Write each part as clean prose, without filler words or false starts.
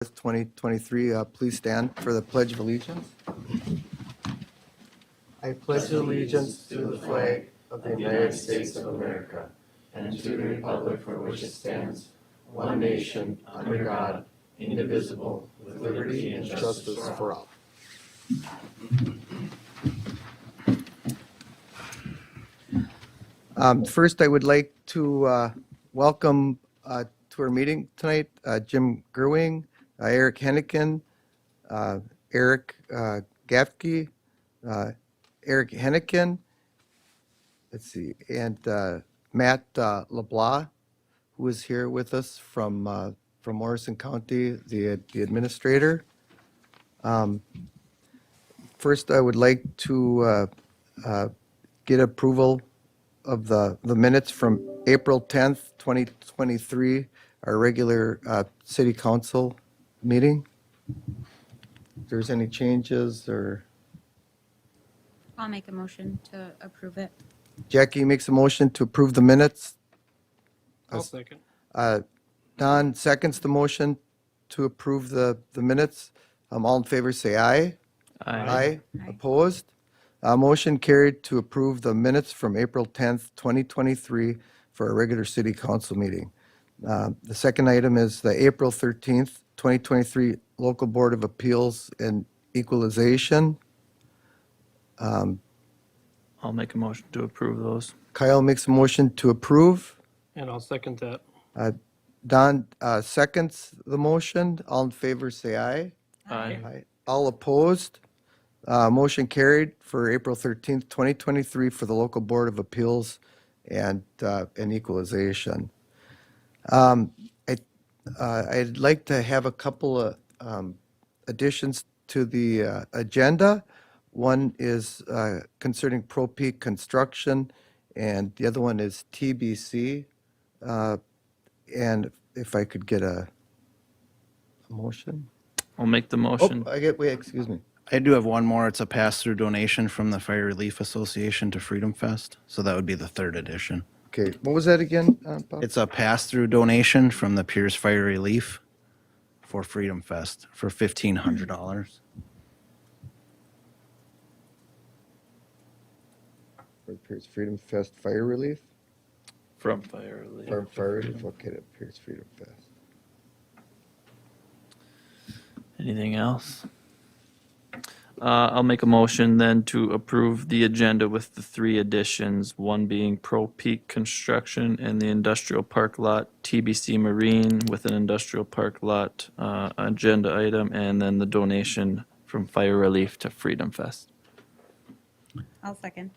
2023. Please stand for the Pledge of Allegiance. I pledge allegiance to the flag of the United States of America and to the republic for which it stands, one nation, under God, indivisible, with liberty and justice for all. First, I would like to welcome to our meeting tonight Jim Gerwing, Eric Henniken, Eric Gafke, Eric Henniken, and Matt LeBlanc, who is here with us from Morrison County, the administrator. First, I would like to get approval of the minutes from April 10th, 2023, our regular city council meeting. If there's any changes, or I'll make a motion to approve it. Jackie makes a motion to approve the minutes. I'll second. Don seconds the motion to approve the minutes. All in favor, say aye. Aye. Opposed? Motion carried to approve the minutes from April 10th, 2023 for a regular city council meeting. The second item is the April 13th, 2023 Local Board of Appeals and Equalization. I'll make a motion to approve those. Kyle makes a motion to approve. And I'll second that. Don seconds the motion. All in favor, say aye. Aye. All opposed? Motion carried for April 13th, 2023 for the Local Board of Appeals and Equalization. I'd like to have a couple of additions to the agenda. One is concerning Pro Peak Construction, and the other one is TBC. And if I could get a motion? I'll make the Oh, motion. excuse me. I do have one more. It's a pass-through donation from the Fire Relief Association to Freedom Fest. So that would be the third edition. Okay, what was that again, Bob? It's a pass-through donation from the Pierz Fire Relief for Freedom Fest for $1,500. For Pierz Freedom Fest Fire Relief? From Fire Relief. Or Fire Relief, okay, to Pierz Freedom Fest. Anything else? I'll make a motion then to approve the agenda with the three additions, one being Pro Peak Construction and the Industrial Park Lot, TBC Marine with an Industrial Park Lot agenda item, and then the donation from Fire Relief to Freedom Fest. I'll second.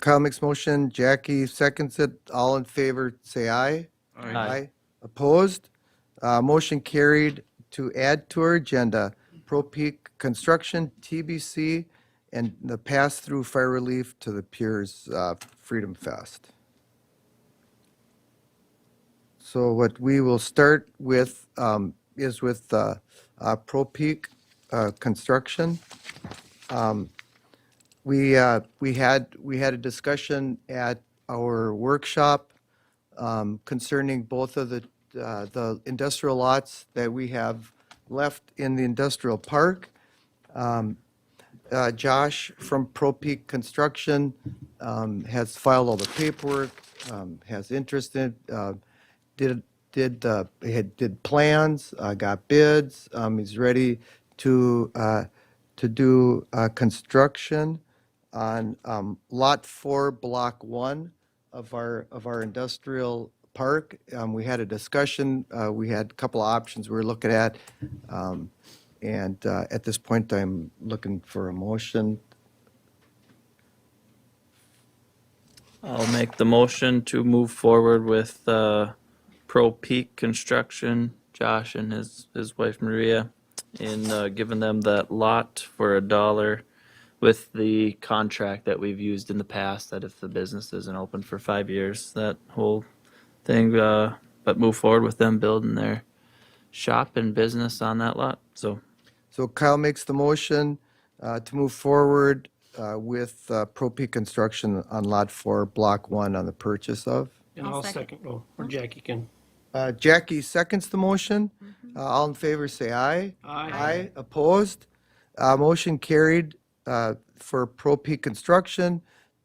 Kyle makes motion, Jackie seconds it. All in favor, say aye. Aye. Opposed? Motion carried to add to our agenda Pro Peak Construction, TBC, and the pass-through fire relief to the Pierz Freedom Fest. So what we will start with is with Pro Peak Construction. We had a discussion at our workshop concerning both of the industrial lots that we have left in the industrial park. Josh from Pro Peak Construction has filed all the paperwork, has interest in it, did plans, got bids. He's ready to do construction on Lot 4, Block 1 of our industrial park. We had a discussion. We had a couple of options we were looking at. And at this point, I'm looking for a motion. I'll make the motion to move forward with Pro Peak Construction, Josh and his wife Maria, in giving them that lot for $1 with the contract that we've used in the past, that if the business isn't open for 5 years, that whole thing, but move forward with them building their shop and business on that lot. So Kyle makes the motion to move forward with Pro Peak Construction on Lot 4, Block 1 on the purchase of. And I'll I'll second. second. Oh, or Jackie can. Jackie seconds the motion. All in favor, say aye. Aye. Opposed? Motion carried for Pro Peak Construction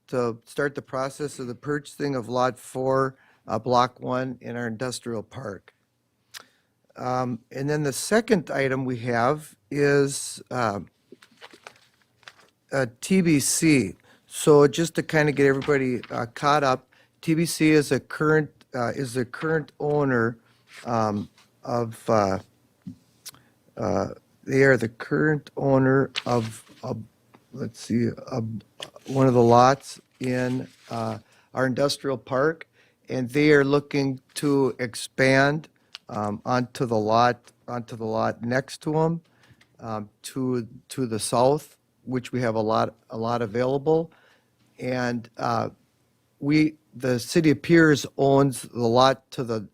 to start the process of the purchasing of Lot 4, Block 1 in our industrial park. And then the second item we have is TBC. So just to kind of get everybody caught up, TBC is a current owner of they are the current owner of let's see, one of the lots in our industrial park, and they are looking to expand onto the lot next to them, to the south, which we have a lot available, and the city of Pierz owns the lot to the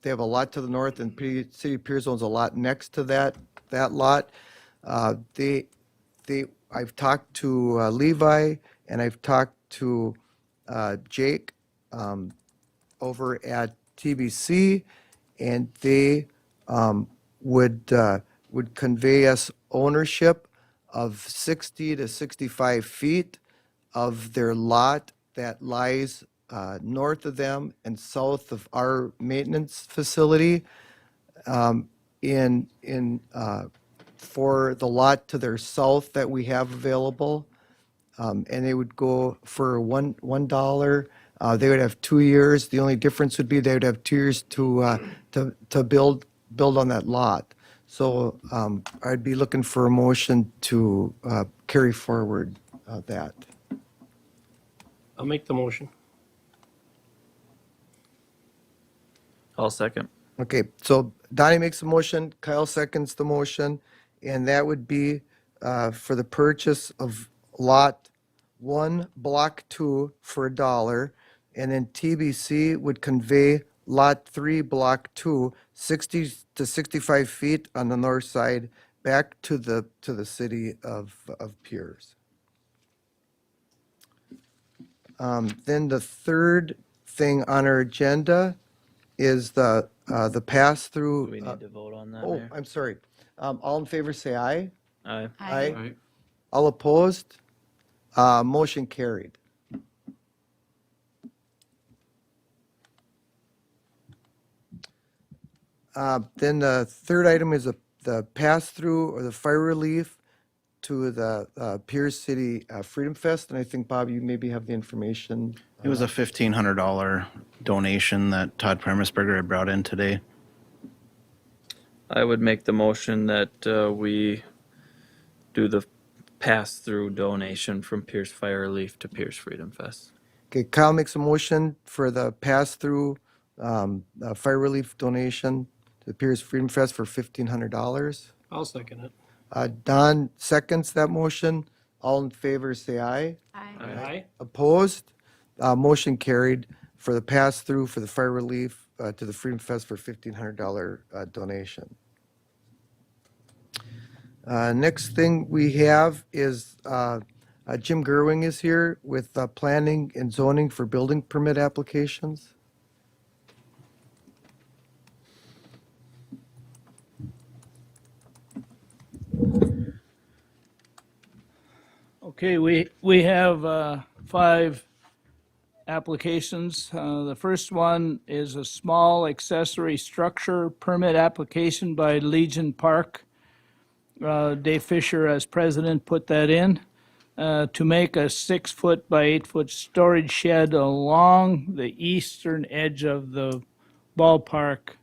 they have a lot to the north, and city of Pierz owns a lot next to that lot. I've talked to Levi, and I've talked to Jake over at TBC, and they would convey us ownership of 60 to 65 feet of their lot that lies north of them and south of our maintenance facility, for the lot to their south that we have available. And they would go for $1. They would have 2 years. The only difference would be they would have 2 years to build on that lot. So I'd be looking for a motion to carry forward that. I'll make the motion. I'll second. Okay, so Donnie makes a motion, Kyle seconds the motion, and that would be for the purchase of Lot 1, Block 2 for $1, and then TBC would convey Lot 3, Block 2, 60 to 65 feet on the north side, back to the city of Pierz. Then the third thing on our agenda is the pass-through. Do we need to vote on that, Oh, Mayor? I'm sorry. All in favor, say aye. Aye. Aye. All opposed? Motion carried. Then the third item is the pass-through or the fire relief to the Pierz City Freedom Fest, and I think, Bob, you maybe have the information. It was a $1,500 donation that Todd Premisberger had brought in today. I would make the motion that we do the pass-through donation from Pierce Fire Relief to Pierce Freedom Fest. Okay, Kyle makes a motion for the pass-through fire relief donation to the Pierz Freedom Fest for $1,500. I'll second it. Don seconds that motion. All in favor, say aye. Aye. Opposed? Motion carried for the pass-through for the fire relief to the Freedom Fest for $1,500 donation. Next thing we have is Jim Gerwing is here with planning and zoning for building permit applications. Okay, we have 5 applications. The first one is a small accessory structure permit application by Legion Park. Dave Fisher, as president, put that in to make a 6-foot by 8-foot storage shed along the eastern edge of the ballpark.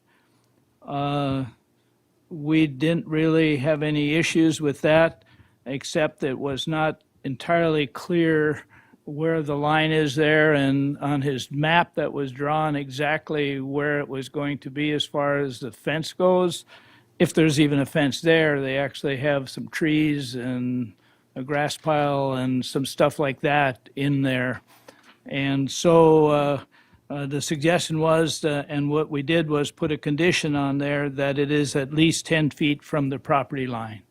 We didn't really have any issues with that, except it was not entirely clear where the line is there, and on his map that was drawn exactly where it was going to be as far as the fence goes. If there's even a fence there, they actually have some trees and a grass pile and some stuff like that in there. And so the suggestion was, and what we did was put a condition on there that it is at least 10 feet from the property line,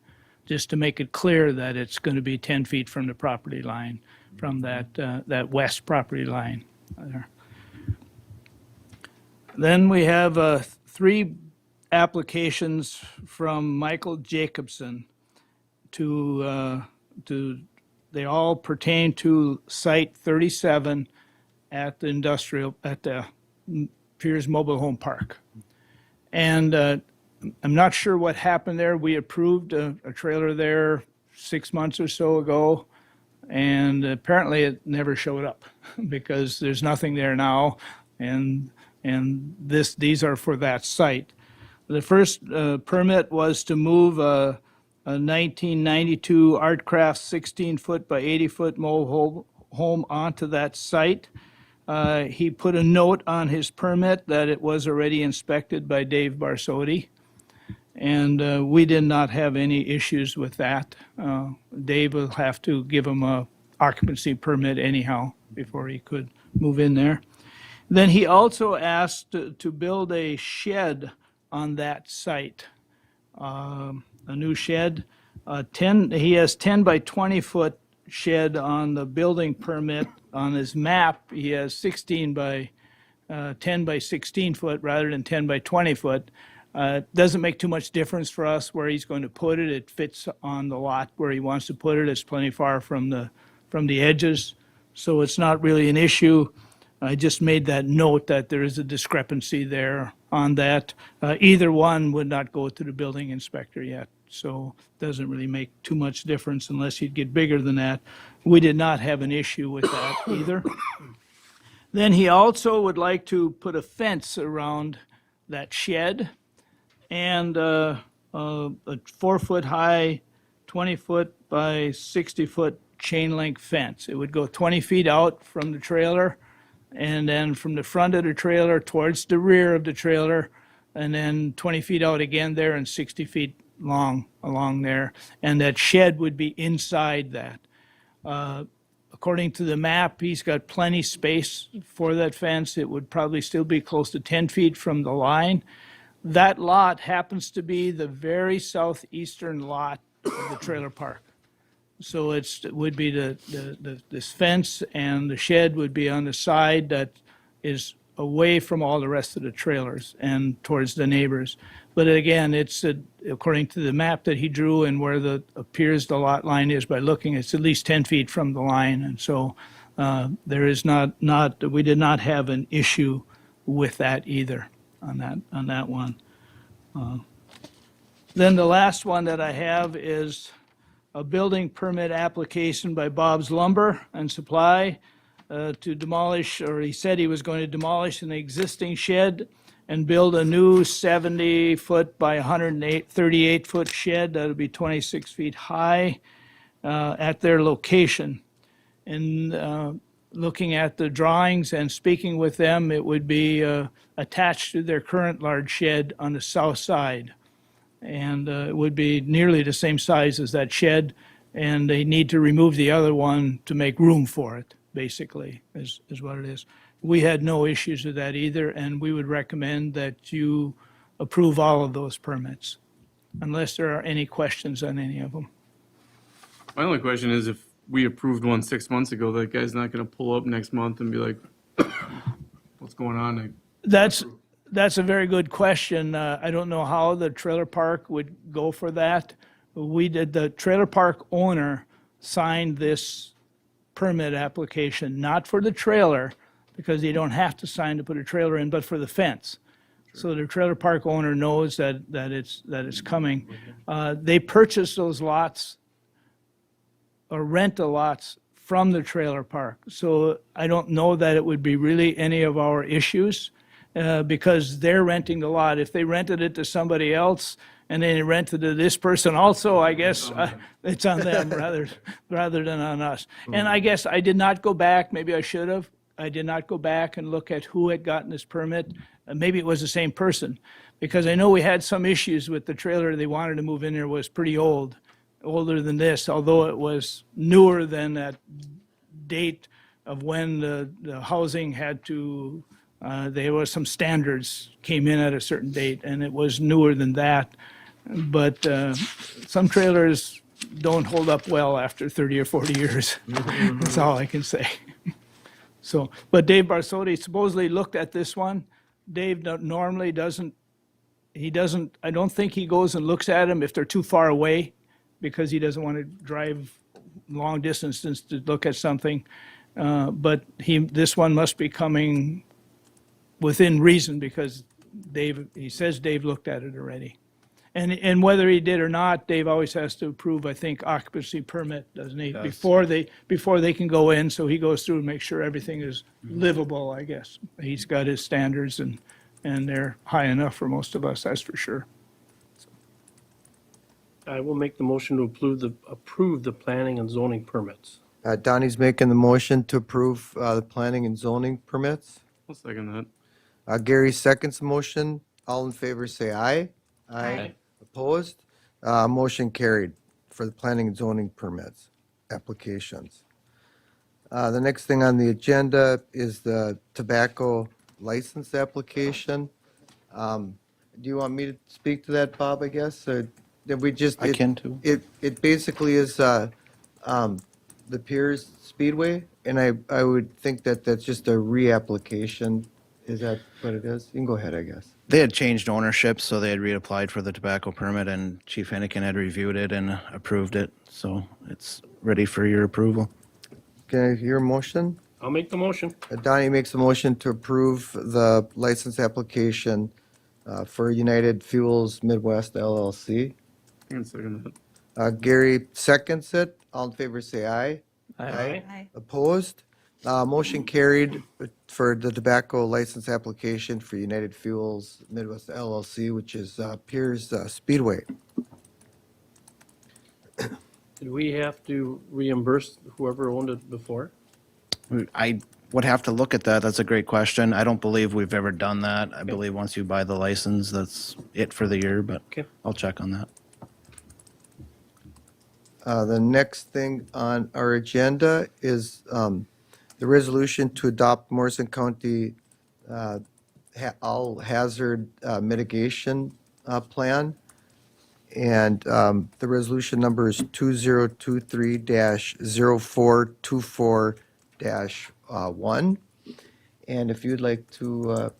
just to make it clear that it's going to be 10 feet from the property line, from that west property line there. Then we have three applications from Michael Jacobson they all pertain to Site 37 at the Pierz Mobile Home Park. And I'm not sure what happened there. We approved a trailer there 6 months or so ago, and apparently it never showed up because there's nothing there now, and these are for that site. The first permit was to move a 1992 Artcraft 16-foot by 80-foot mobile home onto that site. He put a note on his permit that it was already inspected by Dave Barsotti, and we did not have any issues with that. Dave will have to give him a occupancy permit anyhow before he could move in there. Then he also asked to build a shed on that site, a new shed. He has 10 by 20 foot shed on the building permit. On his map, he has 16 by 10 by 16 foot rather than 10 by 20 foot. Doesn't make too much difference for us where he's going to put it. It fits on the lot where he wants to put it. It's plenty far from the edges, so it's not really an issue. I just made that note that there is a discrepancy there on that. Either one would not go to the building inspector yet, so it doesn't really make too much difference unless you'd get bigger than that. We did not have an issue with that either. Then he also would like to put a fence around that shed and a 4-foot high, 20-foot by 60-foot chain link fence. It would go 20 feet out from the trailer, and then from the front of the trailer towards the rear of the trailer, and then 20 feet out again there and 60 feet long along there. And that shed would be inside that. According to the map, he's got plenty space for that fence. It would probably still be close to 10 feet from the line. That lot happens to be the very southeastern lot of the trailer park. So it would be this fence, and the shed would be on the side that is away from all the rest of the trailers and towards the neighbors. But again, it's according to the map that he drew and where appears the lot line is by looking, it's at least 10 feet from the line. And so there is we did not have an issue with that either on that one. Then the last one that I have is a building permit application by Bob's Lumber and Supply to demolish, or he said he was going to demolish an existing shed and build a new 70-foot by 138-foot shed that'll be 26 feet high at their location. And looking at the drawings and speaking with them, it would be attached to their current large shed on the south side. And it would be nearly the same size as that shed, and they need to remove the other one to make room for it, basically, is what it is. We had no issues with that either, and we would recommend that you approve all of those permits, unless there are any questions on any of them. My only question is if we approved one 6 months ago, that guy's not gonna pull up next month and be like, what's going on? That's a very good question. I don't know how the trailer park would go for that. The trailer park owner signed this permit application, not for the trailer, because you don't have to sign to put a trailer in, but for the fence. So the trailer park owner knows that it's coming. They purchase those lots or rent the lots from the trailer park. So I don't know that it would be really any of our issues. Because they're renting the lot. If they rented it to somebody else and then they rented it to this person also, I guess it's on them rather than on us. And I guess I did not go back, maybe I should have. I did not go back and look at who had gotten this permit. Maybe it was the same person, because I know we had some issues with the trailer they wanted to move in there was pretty old, older than this, although it was newer than that date of when the housing had to there was some standards came in at a certain date, and it was newer than that. But some trailers don't hold up well after 30 or 40 years. That's all I can say. So, but Dave Barsotti supposedly looked at this one. Dave normally doesn't he doesn't, I don't think he goes and looks at them if they're too far away, because he doesn't want to drive long distances to look at something. But this one must be coming within reason, because he says Dave looked at it already. And whether he did or not, Dave always has to approve, I think, occupancy permit, doesn't he? Does. Before they can go in, so he goes through and makes sure everything is livable, I guess. He's got his standards, and they're high enough for most of us, that's for sure. I will make the motion to approve the planning and zoning permits. Donnie's making the motion to approve the planning and zoning permits. I'll second that. Gary seconds the motion. All in favor, say aye. Aye. Opposed? Motion carried for the planning and zoning permits applications. The next thing on the agenda is the tobacco license application. Do you want me to speak to that, Bob, I guess? Or did we just? I can too. It basically is the Pierz Speedway, and I would think that that's just a reapplication. Is that what it is? You can go ahead, I guess. They had changed ownership, so they had reapplied for the tobacco permit, and Chief Hennigan had reviewed it and approved it. So it's ready for your approval. Can I hear a motion? I'll make the motion. Donnie makes a motion to approve the license application for United Fuels Midwest LLC. And second that. Gary seconds it. All in favor, say aye. Aye. Aye. Opposed? Motion carried for the tobacco license application for United Fuels Midwest LLC, which is Pierz Speedway. Did we have to reimburse whoever owned it before? I would have to look at that. That's a great question. I don't believe we've ever done that. I believe once you buy the license, that's it for the year, but Okay. I'll check on that. The next thing on our agenda is the resolution to adopt Morrison County all hazard mitigation plan. And the resolution number is 2023-0424-1. And if you'd like to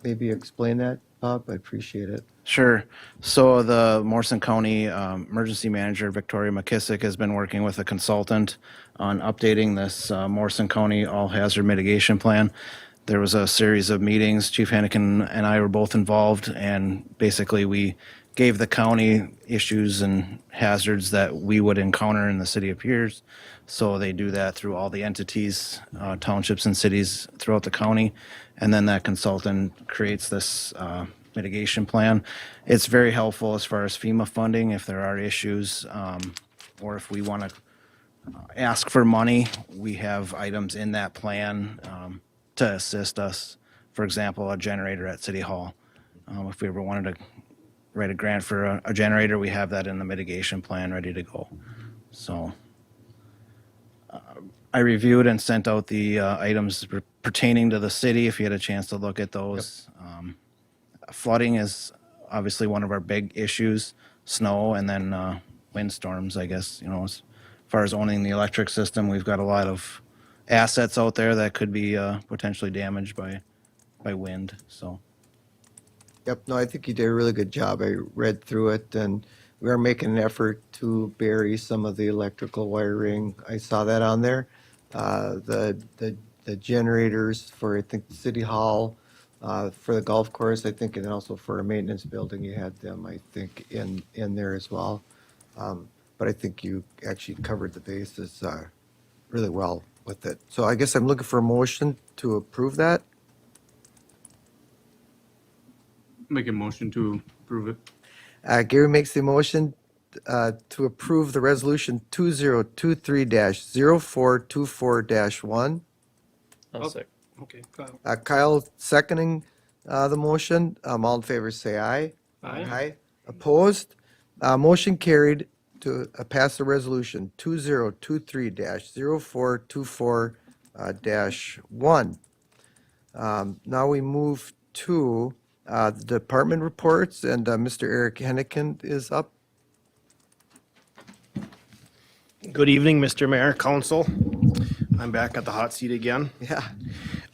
maybe explain that, Bob, I'd appreciate it. Sure. So the Morrison County Emergency Manager, Victoria McKissick, has been working with a consultant on updating this Morrison County All Hazard Mitigation Plan. There was a series of meetings. Chief Hennigan and I were both involved, and basically we gave the county issues and hazards that we would encounter in the city of Pierz. So they do that through all the entities, townships and cities throughout the county. And then that consultant creates this mitigation plan. It's very helpful as far as FEMA funding if there are issues, or if we want to ask for money, we have items in that plan to assist us. For example, a generator at City Hall. If we ever wanted to write a grant for a generator, we have that in the mitigation plan ready to go. So I reviewed and sent out the items pertaining to the city, if you had a chance to look at those. Flooding is obviously one of our big issues, snow, and then windstorms, I guess. You know, as far as owning the electric system, we've got a lot of assets out there that could be potentially damaged by wind, so. Yep, no, I think you did a really good job. I read through it, and we are making an effort to bury some of the electrical wiring. I saw that on there. The generators for, I think, City Hall, for the golf course, I think, and also for a maintenance building, you had them, I think, in there as well. But I think you actually covered the bases really well with it. So I guess I'm looking for a motion to approve that. Make a motion to approve it. Gary makes the motion to approve the resolution 2023-0424-1. I'll sec. Okay, Kyle. Kyle seconding the motion. All in favor, say aye. Aye. Opposed? Motion carried to pass the resolution 2023-0424-1. Now we move to the department reports, and Mr. Eric Hennigan is up. Good evening, Mr. Mayor, Council. I'm back at the hot seat again. Yeah.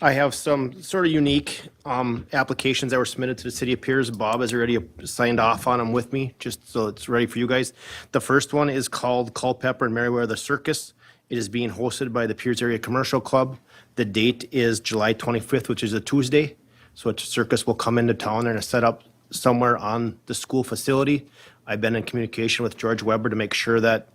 I have some sort of unique applications that were submitted to the city of Pierz. Bob has already signed off on them with me, just so it's ready for you guys. The first one is called Culpeper and Merriweather Circus. It is being hosted by the Pierz Area Commercial Club. The date is July 25th, which is a Tuesday. So a circus will come into town and set up somewhere on the school facility. I've been in communication with George Weber to make sure that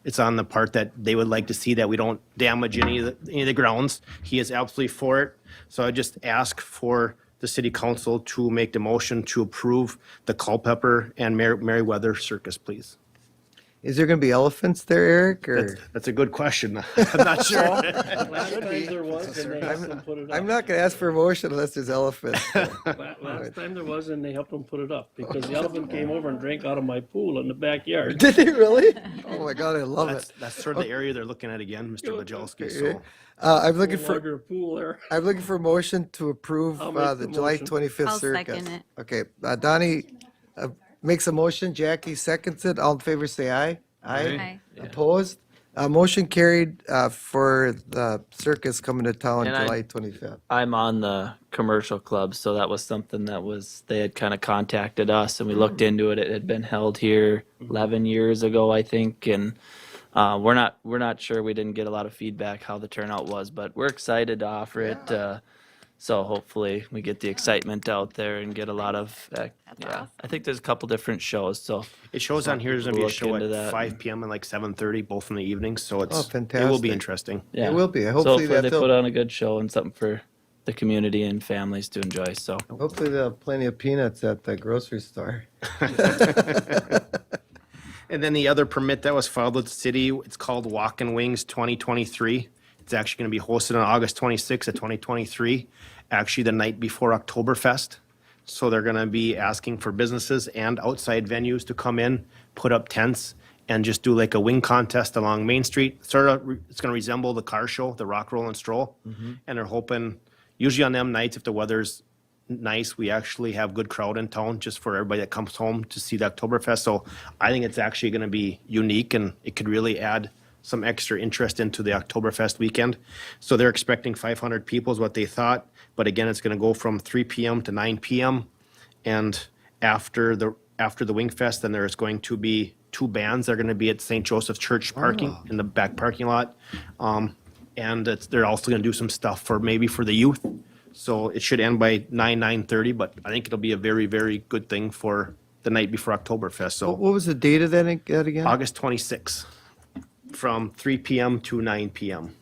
it's on the part that they would like to see, that we don't damage any of the grounds. He is absolutely for it. So I just ask for the city council to make the motion to approve the Culpeper and Merriweather Circus, please. Is there going to be elephants there, Eric? Or That's a good question. I'm not sure. Last time there was, and they helped them put it up. I'm not going to ask for a motion unless there's elephants. Last time there was, and they helped them put it up, because the elephant came over and drank out of my pool in the backyard. Did he really? Oh my God, I love it. That's sort of the area they're looking at again, Mr. Majalski, so. I'm looking No for longer pool there. a motion to approve I'll make the the July motion. 25th I'll circus. second it. Okay, Donnie makes a motion. Jackie seconds it. All in favor, say aye. Aye. Opposed? Motion carried for the circus coming to town And July 25th. I'm on the commercial club, so that was something that was, they had kind of contacted us and we looked into it. It had been held here 11 years ago, I think, and we're not sure. We didn't get a lot of feedback how the turnout was, but we're excited to offer it. So hopefully we get the excitement out there and get a lot of, I think there's a couple different shows, so. It shows on here, there's gonna be a Look show into at that. 5 PM and like 7:30, both in the evening, so it's, it will fantastic. be interesting. Yeah. It will be. So Hopefully they that'll- put on a good show and something for the community and families to enjoy, so. Hopefully they'll have plenty of peanuts at the grocery store. And then the other permit that was filed with the city, it's called Walk and Wings 2023. It's actually going to be hosted on August 26th of 2023, actually the night before Oktoberfest. So they're going to be asking for businesses and outside venues to come in, put up tents, and just do like a wing contest along Main Street. It's going to resemble the car show, the Rock, Roll, and Stroll. And they're hoping, usually on them nights, if the weather's nice, we actually have good crowd in town just for everybody that comes home to see the Oktoberfest. So I think it's actually going to be unique, and it could really add some extra interest into the Oktoberfest weekend. So they're expecting 500 people is what they thought. But again, it's going to go from 3 PM to 9 PM. And after the Wing Fest, then there's going to be 2 bands. They're going to be at St. Joseph's Church parking in the back parking lot. And they're also going to do some stuff for the youth. So it should end by 9:30, but I think it'll be a very, very good thing for the night before Oktoberfest. So What was the date of that again? August 26th, from 3 PM to 9 PM.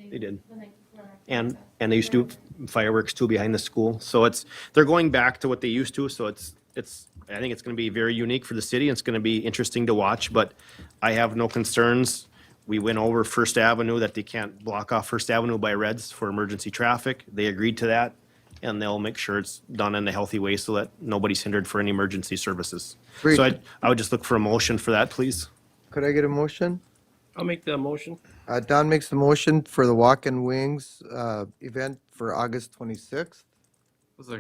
They did. And they used to do fireworks too behind the school. So they're going back to what they used to. So I think it's going to be very unique for the city. It's going to be interesting to watch, but I have no concerns. We went over First Avenue, that they can't block off First Avenue by reds for emergency traffic. They agreed to that, and they'll make sure it's done in a healthy way so that nobody's hindered for any emergency services. Great. So I would just look for a motion for that, please. Could I get a motion? I'll make that motion. Don makes the motion for the Walk and Wings event for August 26th.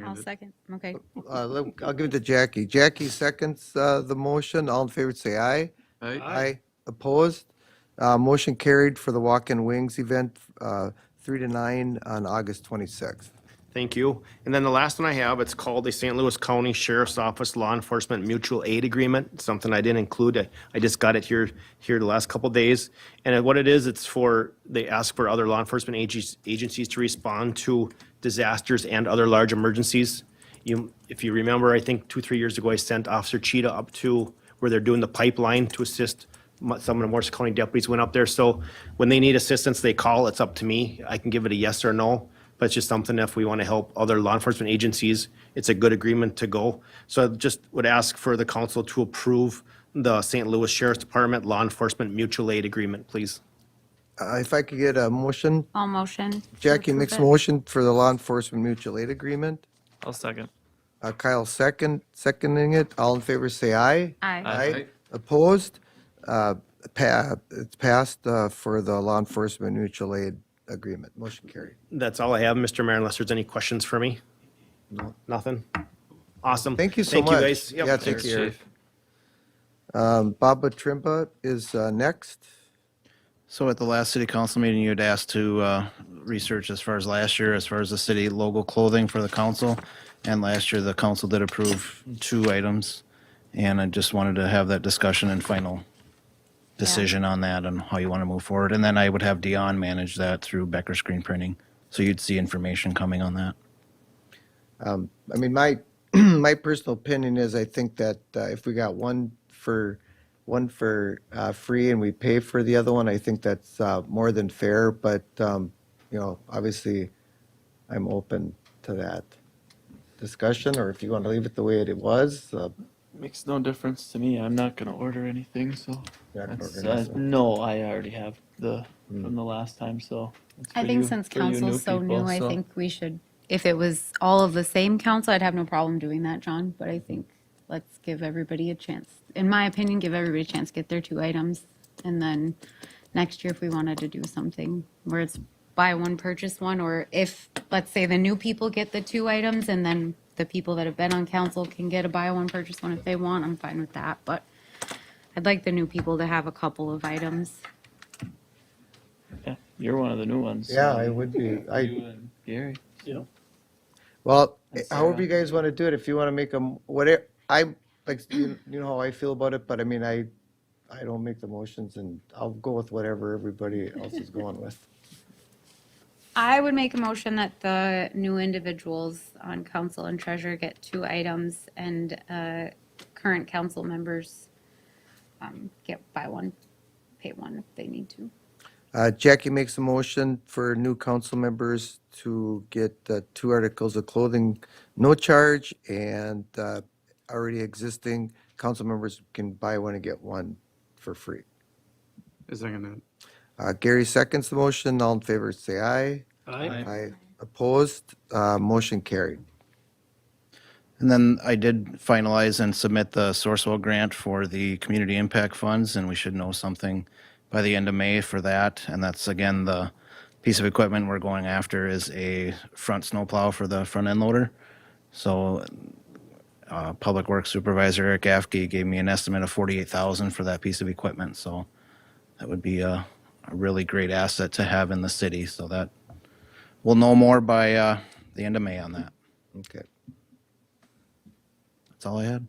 I'll second. Okay. I'll give it to Jackie. Jackie seconds the motion. All in favor, say aye. Aye. Aye. Opposed? Motion carried for the Walk and Wings event, 3 to 9 on August 26th. Thank you. And then the last one I have, it's called the St. Louis County Sheriff's Office Law Enforcement Mutual Aid Agreement. It's something I didn't include. I just got it here the last couple of days. And what it is, they ask for other law enforcement agencies to respond to disasters and other large emergencies. If you remember, I think 2-3 years ago, I sent Officer Cheetah up to where they're doing the pipeline to assist. Some of the Morrison County deputies went up there. So when they need assistance, they call. It's up to me. I can give it a yes or no. But it's just something, if we want to help other law enforcement agencies, it's a good agreement to go. So I just would ask for the council to approve the St. Louis Sheriff's Department Law Enforcement Mutual Aid Agreement, please. If I could get a motion, All motion. to Jackie approve makes a it. motion for the Law Enforcement Mutual Aid Agreement. I'll second. Kyle seconding it. All in favor, say aye. Aye. Aye. Opposed? It's passed for the Law Enforcement Mutual Aid Agreement. Motion carried. That's all I have, Mr. Mayor, unless there's any questions for me. No. Nothing? Awesome. Thank you so Thank much. you, guys. Yep, Yeah, thanks. take care. Baba Trimba is next. So at the last city council meeting, you had asked to research as far as last year, as far as the city logo clothing for the council. And last year, the council did approve 2 items. And I just wanted to have that discussion and final decision on that and how you want to move forward. And then I would have Dion manage that through Becker Screen Printing. So you'd see information coming on that. I mean, my, my personal opinion is I think that if we got one for free and we pay for the other one, I think that's more than fair. But, you know, obviously, I'm open to that discussion, or if you want to leave it the way it was. Makes no difference to me. I'm not gonna order anything, so. You're not gonna That's, order nothing. no, I already have from the last time, so. it's I for think you- since for you new council's so new, people, I so. think we should, if it was all of the same council, I'd have no problem doing that, John. But I think let's give everybody a chance. In my opinion, give everybody a chance to get their 2 items. And then next year, if we wanted to do something where it's buy one, purchase one, or if, let's say, the new people get the 2 items and then the people that have been on council can get a buy one, purchase one if they want, I'm fine with that. But I'd like the new people to have a couple of items. Yeah, you're one of the new ones. so Yeah, I would be. You I, and Gary. You well, That's however Sarah. you guys want to do it, if you want to make them, whatever, I, like, you know how I feel about it, but I mean, I don't make the motions, and I'll go with whatever everybody else is going with. I would make a motion that the new individuals on council and treasurer get 2 items and current council members get buy one, pay one if they need to. Jackie makes a motion for new council members to get 2 articles of clothing, no charge, and already existing council members can buy one and get one for free. A second that. Gary seconds the motion. All in favor, say aye. Aye. Aye. Opposed? Motion carried. And then I did finalize and submit the Sourcewell grant for the community impact funds, and we should know something by the end of May for that. And that's, again, the piece of equipment we're going after is a front snowplow for the front end loader. So Public Works Supervisor Eric Afke gave me an estimate of $48,000 for that piece of equipment. So that would be a really great asset to have in the city. So that we'll know more by the end of May on that. Okay. That's all I had.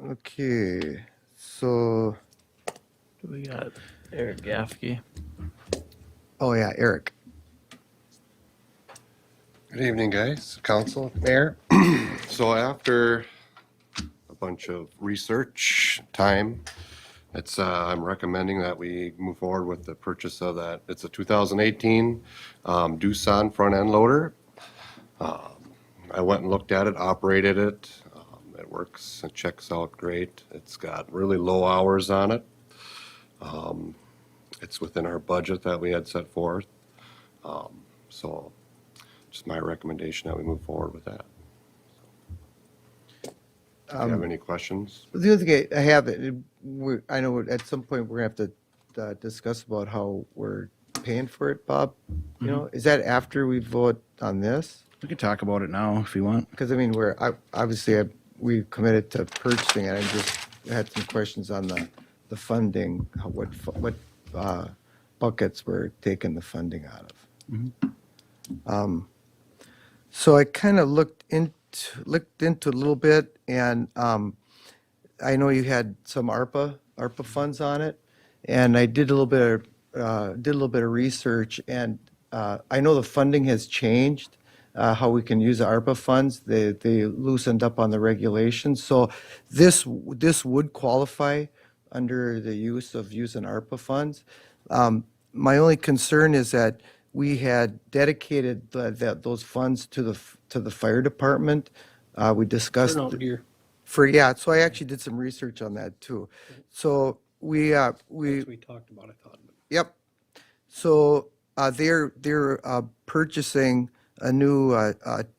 Okay, so, We got Eric Gaffkey. oh yeah, Eric. Good evening, guys, council, mayor. So after a bunch of research time, I'm recommending that we move forward with the purchase of that. It's a 2018 Doosan front end loader. I went and looked at it, operated it. It works, it checks out great. It's got really low hours on it. It's within our budget that we had set forth. So just my recommendation that we move forward with that. Do you have any questions? The other thing I have, I know at some point we're gonna have to discuss about how we're paying for it, Bob. You know, is that after we vote on this? We could talk about it now if you want. Because I mean, obviously we committed to purchasing it. I just had some questions on the funding, what buckets we're taking the funding out of. So I kind of looked into a little bit, and I know you had some ARPA funds on it, and I did a little bit of research, and I know the funding has changed. How we can use the ARPA funds, they loosened up on the regulations, so this would qualify under the use of using ARPA funds. My only concern is that we had dedicated those funds to the fire department. We discussed Turnout gear. so I actually did some research on that too. So we As we talked about, I thought. Yep. So they're purchasing a new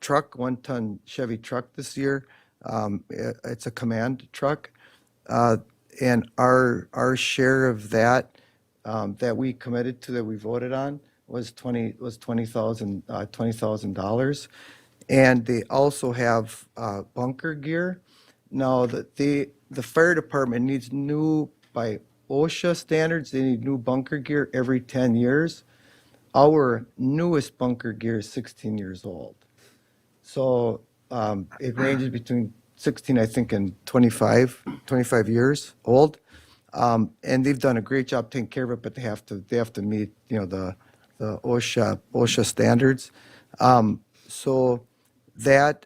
truck, 1-ton Chevy truck this year. It's a command truck, and our share of that that we committed to, that we voted on, was $20,000. And they also have bunker gear. Now, the fire department needs new by OSHA standards, they need new bunker gear every 10 years. Our newest bunker gear is 16 years old. So it ranges between 16, I think, and 25 years old. And they've done a great job taking care of it, but they have to meet, the OSHA standards. So that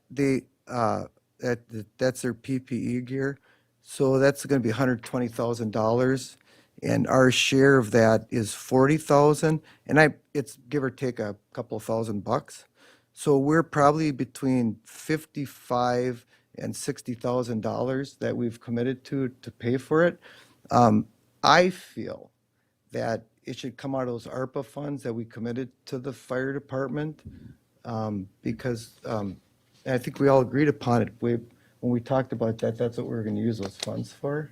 that's their PPE gear. So that's going to be $120,000, and our share of that is $40,000, and it's give or take a couple of $1,000. So we're probably between $55,000 and $60,000 that we've committed to pay for it. I feel that it should come out of those ARPA funds that we committed to the fire department, because and I think we all agreed upon it. When we talked about that, that's what we were going to use those funds for.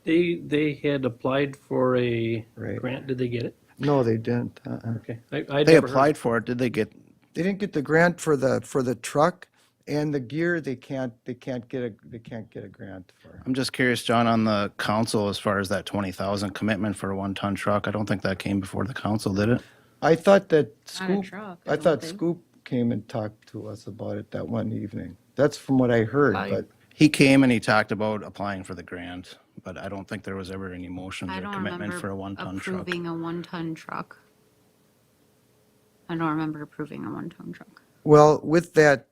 They had applied for a Right. grant. Did they get it? No, they didn't. Okay. They never heard- applied for it. Did they get, They didn't get the grant for the truck and the gear. They can't get a grant for. I'm just curious, John, on the council, as far as that 20,000 commitment for a 1-ton truck, I don't think that came before the council, did it? I thought that Not a Scoop. truck, I I don't thought think. Scoop came and talked to us about it that one evening. That's from what I heard, I- but He came and he talked about applying for the grant, but I don't think there was ever any motions I or don't commitment for a remember 1-ton truck. approving a 1-ton truck. I don't remember approving a 1-ton truck. well, with that,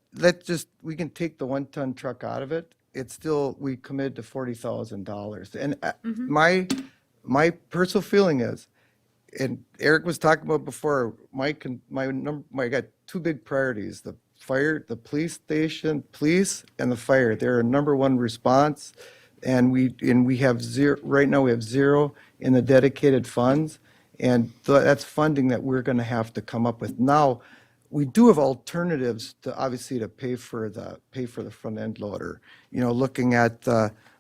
we can take the 1-ton truck out of it. It's still, we committed to $40,000. And my personal feeling is, and Eric was talking about before, Mike and I got two big priorities: the fire, the police station, police, and the fire. They're a number one response, and we have zero right now. We have zero in the dedicated funds, and that's funding that we're going to have to come up with. Now, we do have alternatives to obviously to pay for the front end loader.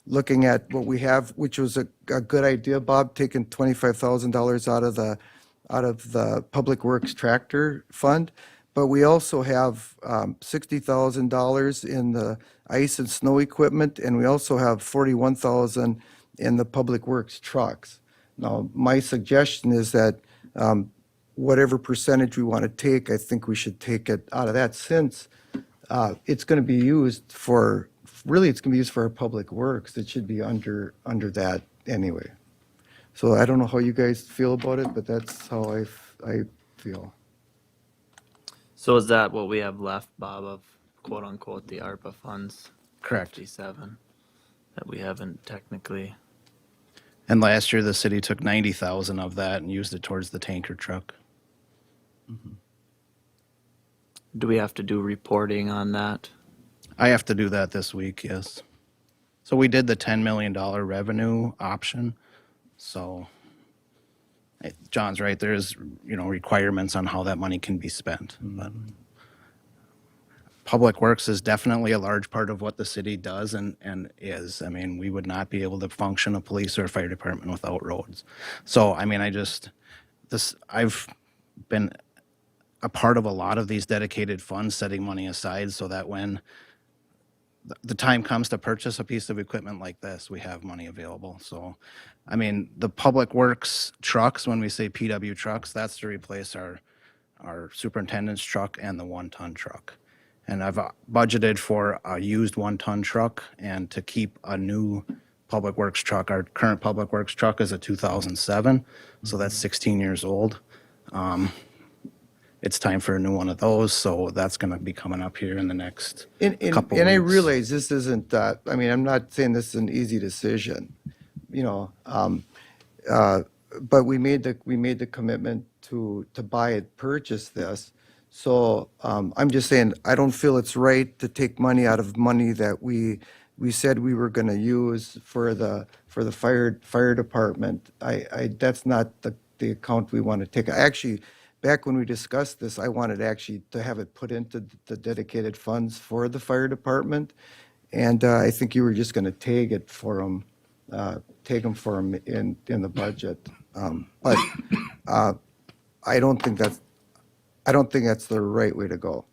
Looking at what we have, which was a good idea, Bob, taking $25,000 out of the Public Works Tractor Fund. But we also have $60,000 in the ice and snow equipment, and we also have $41,000 in the Public Works trucks. Now, my suggestion is that whatever percentage we want to take, I think we should take it out of that, since it's going to be used for, really, it's going to be used for our Public Works. It should be under that anyway. So I don't know how you guys feel about it, but that's how I feel. So is that what we have left, Bob, of quote unquote the ARPA funds? Correct. 57 that we haven't technically. And last year, the city took 90,000 of that and used it towards the tanker truck. Do we have to do reporting on that? I have to do that this week, yes. So we did the $10 million revenue option. So John's right, there's, requirements on how that money can be spent. But Public Works is definitely a large part of what the city does and is. I mean, we would not be able to function a police or a fire department without roads. So, I mean, I've been a part of a lot of these dedicated funds, setting money aside so that when the time comes to purchase a piece of equipment like this, we have money available. So, I mean, the Public Works trucks, when we say PW trucks, that's to replace our superintendent's truck and the 1-ton truck. And I've budgeted for a used 1-ton truck and to keep a new Public Works truck. Our current Public Works truck is a 2007, so that's 16 years old. It's time for a new one of those, so that's going to be coming up here in the next couple And I weeks. realize this isn't, I'm not saying this is an easy decision, but we made the commitment to buy it, purchase this. So I'm just saying, I don't feel it's right to take money out of money that we said we were going to use for the fire department. That's not the account we want to take. Actually, back when we discussed this, I wanted actually to have it put into the dedicated funds for the fire department. And I think you were just going to take them for them in the budget. But I don't think that's the right way to go.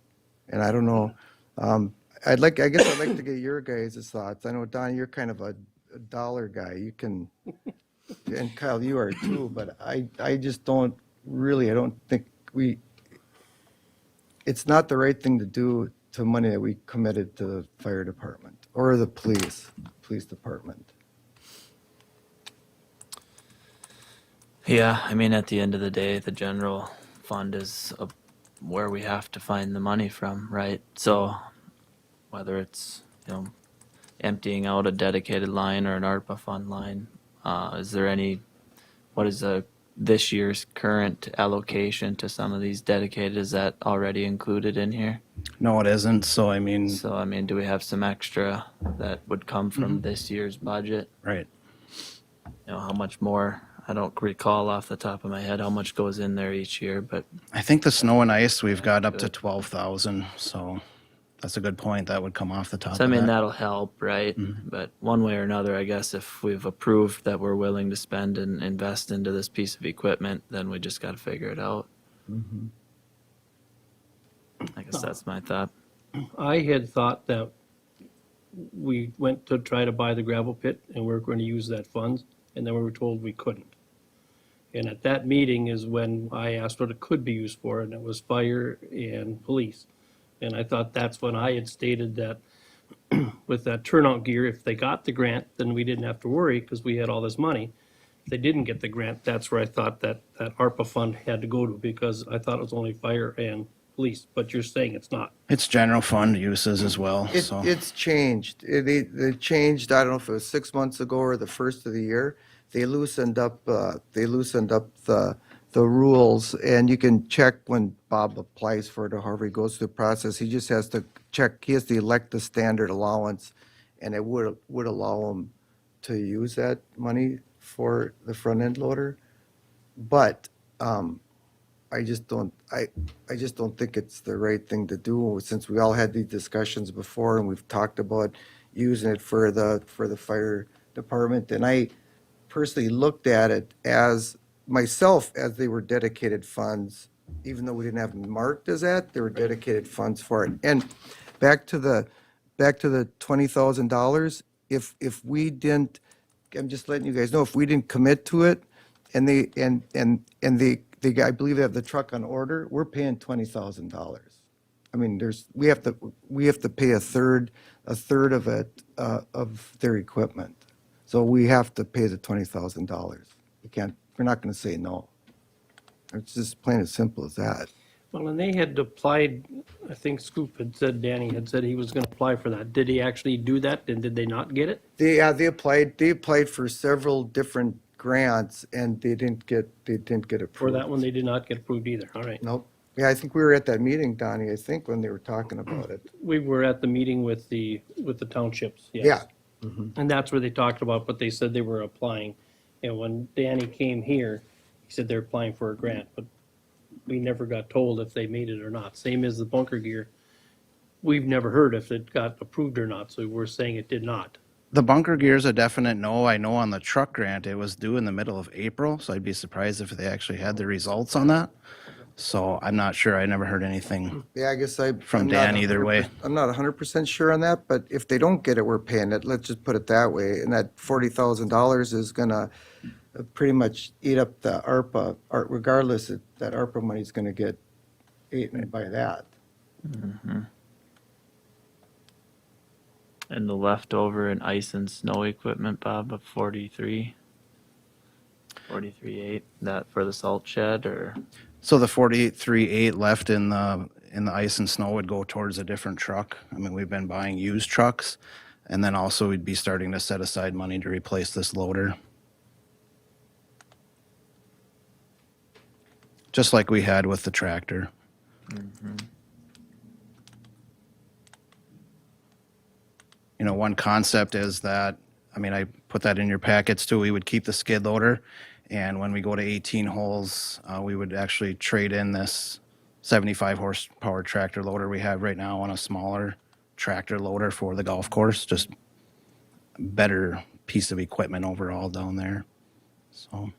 And I don't know, I guess I'd like to get your guys' thoughts. I know, Don, you're kind of a dollar guy. You can, and Kyle, you are too, but I just don't really, I don't think it's not the right thing to do to money that we committed to the fire department or the police department. Yeah, I mean, at the end of the day, the general fund is where we have to find the money from, right? So whether it's, emptying out a dedicated line or an ARPA fund line, is there what is this year's current allocation to some of these dedicated? Is that already included in here? No, it isn't. So, I mean, So, I mean, do we have some extra that would come from this year's budget? right. How much more? I don't recall off the top of my head how much goes in there each year, but I think the snow and ice, we've got up to 12,000. So that's a good point. That would come off the top so I of mean, that. that'll help, right? But one way or another, I guess if we've approved that we're willing to spend and invest into this piece of equipment, then we just got to figure it out. I guess that's my thought. I had thought that we went to try to buy the gravel pit and we are going to use that funds, and then we were told we couldn't. And at that meeting is when I asked what it could be used for, and it was fire and police. And I thought that's when I had stated that with that turnout gear, if they got the grant, then we didn't have to worry because we had all this money. If they didn't get the grant, that's where I thought that ARPA fund had to go to, because I thought it was only fire and police, but you're saying it's not. It's general fund uses as well. So It's changed. They changed, I don't know if it was 6 months ago or the first of the year. They loosened up the rules, and you can check when Bob applies for it or however he goes through the process. He just has to check, he has to elect the standard allowance, and it would allow him to use that money for the front end loader. But I just don't think it's the right thing to do, since we all had these discussions before and we've talked about using it for the fire department. And I personally looked at it as they were dedicated funds, even though we didn't have them marked as that, they were dedicated funds for it. And back to the $20,000, if we didn't, I'm just letting you guys know, if we didn't commit to it, and they I believe they have the truck on order, we're paying $20,000. I mean, we have to pay a third of it, of their equipment. So we have to pay the $20,000. We're not gonna say no. It's just plain as simple as that. Well, and they had applied, I think Scoop had said, Danny had said he was going to apply for that. Did he actually do that, and did they not get it? They applied for several different grants, and they didn't get approved. For that one, they did not get approved either. All right. Nope. Yeah, I think we were at that meeting, Donnie, I think, when they were talking about it. We were at the meeting with the townships, yes. Yeah. And that's where they talked about, but they said they were applying. And when Danny came here, he said they're applying for a grant, but we never got told if they made it or not. Same as the bunker gear. We've never heard if it got approved or not, so we're saying it did not. the bunker gear is a definite no. I know on the truck grant, it was due in the middle of April, so I'd be surprised if they actually had the results on that. So I'm not sure. I never heard anything. Yeah, I guess From I'm Dan not either way. I'm not 100% sure on that, but if they don't get it, we're paying it. Let's just put it that way. And that $40,000 is gonna pretty much eat up the ARPA, regardless if that ARPA money's gonna get eaten by that. And the leftover in ice and snow equipment, Bob, of 43.8, that for the salt shed, or? So the 43.8 left in the ice and snow would go towards a different truck. I mean, we've been buying used trucks, and then also we'd be starting to set aside money to replace this loader. Just like we had with the tractor. You know, one concept is that, I mean, I put that in your packets too, we would keep the skid loader, and when we go to 18 holes, we would actually trade in this 75 horsepower tractor loader we have right now on a smaller tractor loader for the golf course. Just better piece of equipment overall down there. So,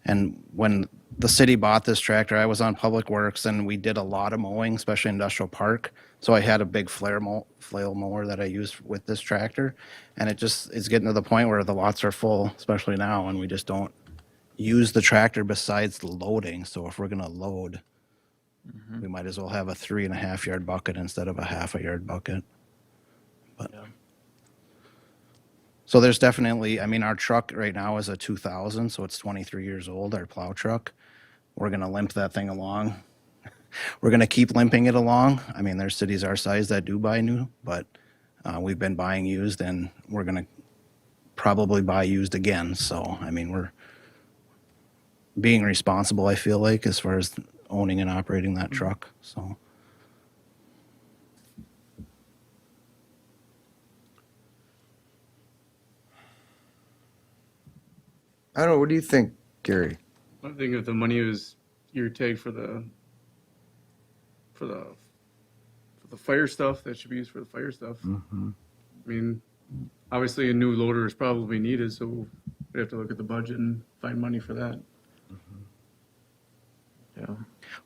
and when the city bought this tractor, I was on Public Works, and we did a lot of mowing, especially industrial park. So I had a big flail mower that I used with this tractor, and it just is getting to the point where the lots are full, especially now, and we just don't use the tractor besides the loading. So if we're gonna load, we might as well have a 3.5 yard bucket instead of a half a yard bucket. But so there's definitely, I mean, our truck right now is a 2000, so it's 23 years old, our plow truck. We're gonna limp that thing along. We're gonna keep limping it along. I mean, there's cities our size that do buy new, but we've been buying used, and we're gonna probably buy used again. So, I mean, we're being responsible, I feel like, as far as owning and operating that truck, so. I don't know, what do you think, Gary? I think if the money was ear tagged for the fire stuff, that should be used for the fire stuff. I mean, obviously a new loader is probably needed, so we have to look at the budget and find money for that. Yeah.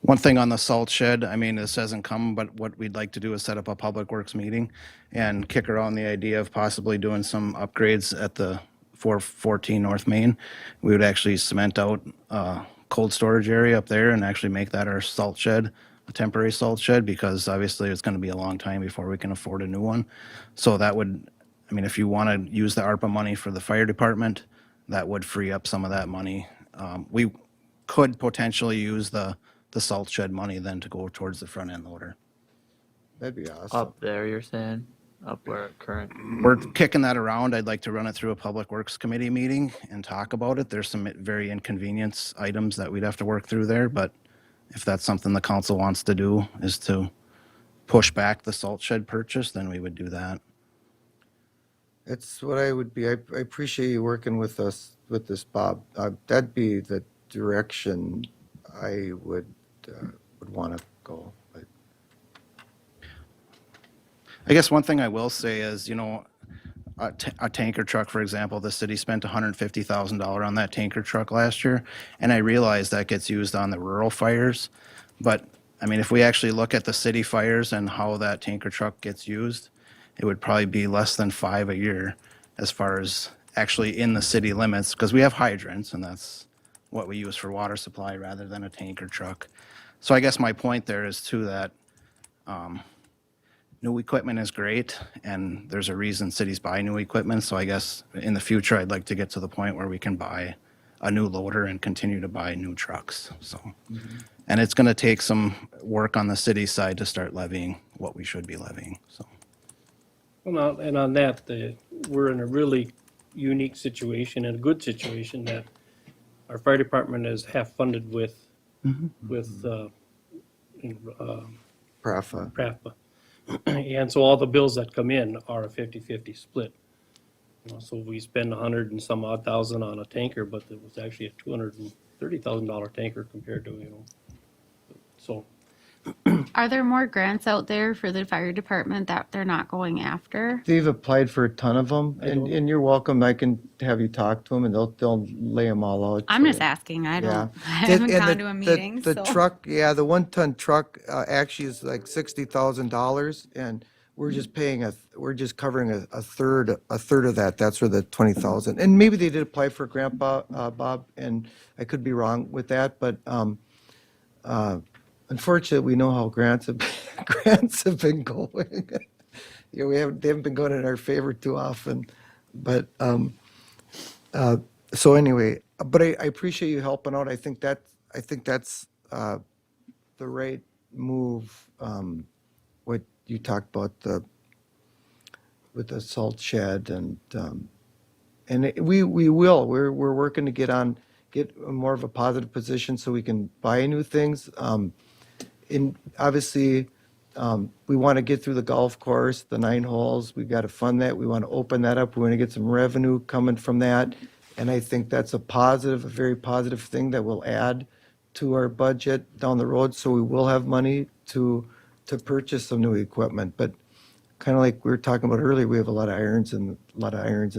One thing on the salt shed, I mean, this hasn't come, but what we'd like to do is set up a public works meeting and kick around the idea of possibly doing some upgrades at the 414 North Main. We would actually cement out a cold storage area up there and actually make that our salt shed, a temporary salt shed, because obviously it's going to be a long time before we can afford a new one. So that would, I mean, if you want to use the ARPA money for the fire department, that would free up some of that money. We could potentially use the salt shed money then to go towards the front end loader. That'd be awesome. Up there, you're saying? Up where it current? We're kicking that around. I'd like to run it through a public works committee meeting and talk about it. There's some very inconvenience items that we'd have to work through there, but if that's something the council wants to do, is to push back the salt shed purchase, then we would do that. That's what I would be. I appreciate you working with us with this, Bob. That'd be the direction I would want to go. But I guess one thing I will say is, you know, a tanker truck, for example, the city spent $150,000 on that tanker truck last year, and I realize that gets used on the rural fires. But, I mean, if we actually look at the city fires and how that tanker truck gets used, it would probably be less than 5 a year as far as actually in the city limits, because we have hydrants, and that's what we use for water supply rather than a tanker truck. So I guess my point there is too that new equipment is great, and there's a reason cities buy new equipment. So I guess in the future, I'd like to get to the point where we can buy a new loader and continue to buy new trucks. So, and it's going to take some work on the city side to start levying what we should be levying. So, Well, and on that, we're in a really unique situation and a good situation that our fire department is half funded with Prafa. PRAFA. And so all the bills that come in are a 50-50 split. You know, so we spend 100 and some odd thousand on a tanker, but it was actually a $230,000 tanker compared to, you know, so. Are there more grants out there for the fire department that they're not going after? They've applied for a ton of them, and you're welcome. I can have you talk to them, and they'll lay them all out. I'm to just you. asking. I Yeah. don't. I haven't And gone to a meeting. The so. truck, yeah, the 1-ton truck actually is like $60,000, and we're just paying we're just covering a third of that. That's where the 20,000. And maybe they did apply for a grant, Bob, and I could be wrong with that, but unfortunately, we know how grants have been going. You know, they haven't been going in our favor too often, but so anyway, but I appreciate you helping out. I think that's the right move. What you talked about with the salt shed we will. We're working to get more of a positive position so we can buy new things. And obviously, we want to get through the golf course, the 9 holes. We've got to fund that. We want to open that up. We want to get some revenue coming from that. And I think that's a very positive thing that will add to our budget down the road. So we will have money to purchase some new equipment. But kind of like we were talking about earlier, we have a lot of irons in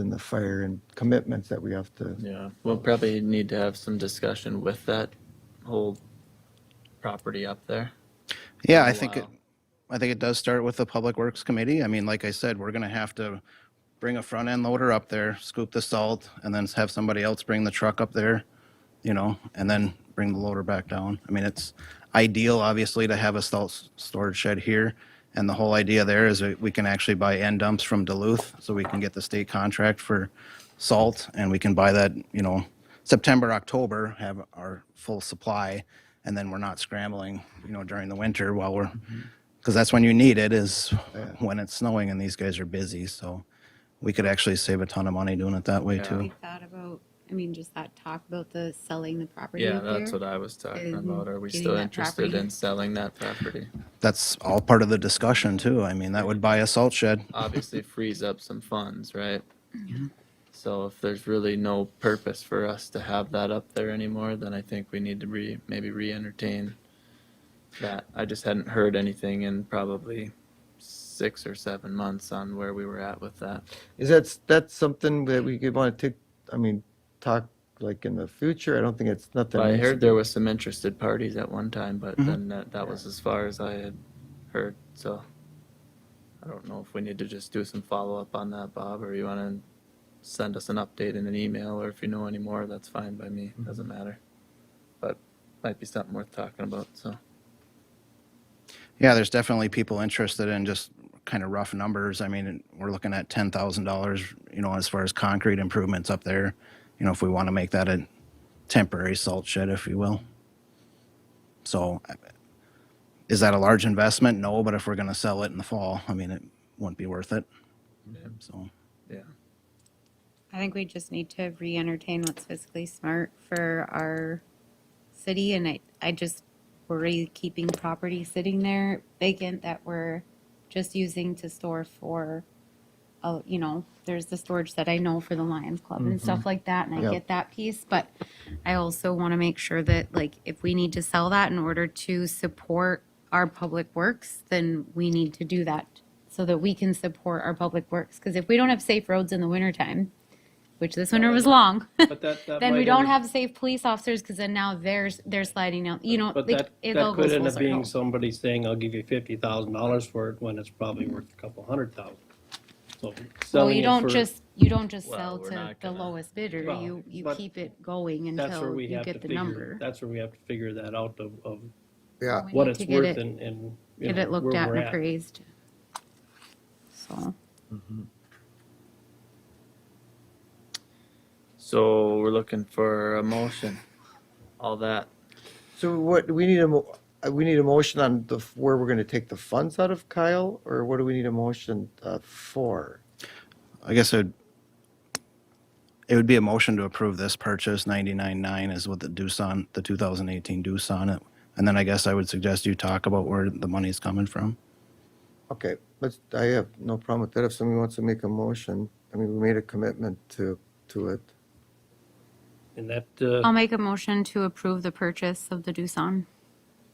the fire and commitments that we have to. Yeah, we'll probably need to have some discussion with that whole property up there. yeah, I think Wow. I think it does start with the Public Works Committee. I mean, like I said, we're gonna have to bring a front end loader up there, scoop the salt, and then have somebody else bring the truck up there, and then bring the loader back down. I mean, it's ideal, obviously, to have a salt storage shed here. And the whole idea there is that we can actually buy end dumps from Duluth, so we can get the state contract for salt, and we can buy that, September, October, have our full supply, and then we're not scrambling, during the winter while we're, because that's when you need it, is when it's snowing and these guys are busy, so we could actually save a ton of money doing it that way too. We thought about, just that talk about the selling the property Yeah, up there. that's what I was talking and about. Are we getting still that interested property. in selling that property? That's all part of the discussion too. I mean, that would buy a salt shed. Obviously frees up some funds, right? So if there's really no purpose for us to have that up there anymore, then I think we need to maybe re-entertain that. I just hadn't heard anything in probably 6 or 7 months on where we were at with that. That's something that we could want to take, talk like in the future? I don't think it's nothing. I needs to heard be- there was some interested parties at one time, but then that was as far as I had heard, so I don't know if we need to just do some follow-up on that, Bob, or you want to send us an update in an email, or if you know any more, that's fine by me, doesn't matter. But might be something worth talking about, so. Yeah, there's definitely people interested in just kind of rough numbers. I mean, we're looking at $10,000, as far as concrete improvements up there, if we want to make that a temporary salt shed, if you will. So is that a large investment? No, but if we're going to sell it in the fall, it wouldn't be worth it. So, Yeah. I think we just need to re-entertain what's fiscally smart for our city, and I just worry keeping property sitting there vacant that we're just using to store for, there's the storage that I know for the Lions Club and stuff like that, and I Yep. get that piece, but I also want to make sure that, like, if we need to sell that in order to support our public works, then we need to do that so that we can support our public works, because if we don't have safe roads in the wintertime, which this winter was long, But that then we might don't end up- have safe police officers, because then now they're sliding out, But like, that, it all that goes could end full up being circle. somebody saying, I'll give you $50,000 for it when it's probably worth a couple $100,000. So Well, selling you it don't for, just Well, sell we're to not the gonna- lowest bidder. Well, You but keep it going that's where until we you have to get the figure, number. that's where we have to figure that out of Yeah, We what need it's to get worth it- and, Get it looked where at we're and at. appraised. So, So we're looking for a motion, all that. so what, we need a motion on where we're going to take the funds out of, Kyle, or what do we need a motion for? I guess it would be a motion to approve this purchase. 99.9 is what the 2018 deuce on it. And then I guess I would suggest you talk about where the money's coming from. Okay, I have no problem with that. If somebody wants to make a motion, we made a commitment to it. And that, I'll make a motion to approve the purchase of the Doosan.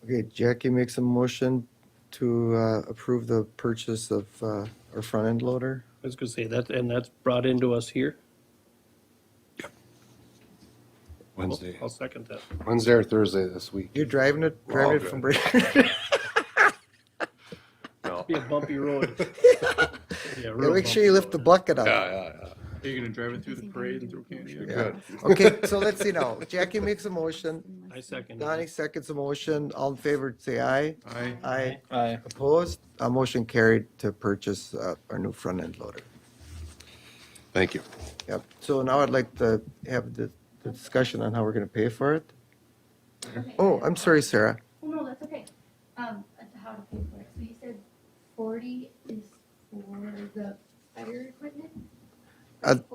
Okay, Jackie makes a motion to approve the purchase of our front end loader. I was gonna say that, and that's brought into us here. Wednesday, I'll second that. Wednesday or Thursday this week. You're driving it We're all from good. Brady? No. Be a bumpy road. Yeah, real Make sure you bumpy lift the road. bucket up. Yeah. Are you gonna drive it through the parade and through candy? Yeah. Okay, so let's see now. Jackie makes a motion. I second. Donnie seconds a motion. All in favor, say aye. Aye. Aye. Aye. Opposed? A motion carried to purchase our new front end loader. Thank you. Yep. So now I'd like to have the discussion on how we're going to pay for it. Oh, I'm sorry, Sarah. Oh, no, that's okay. How to pay for it. So you said 40 is for the fire equipment?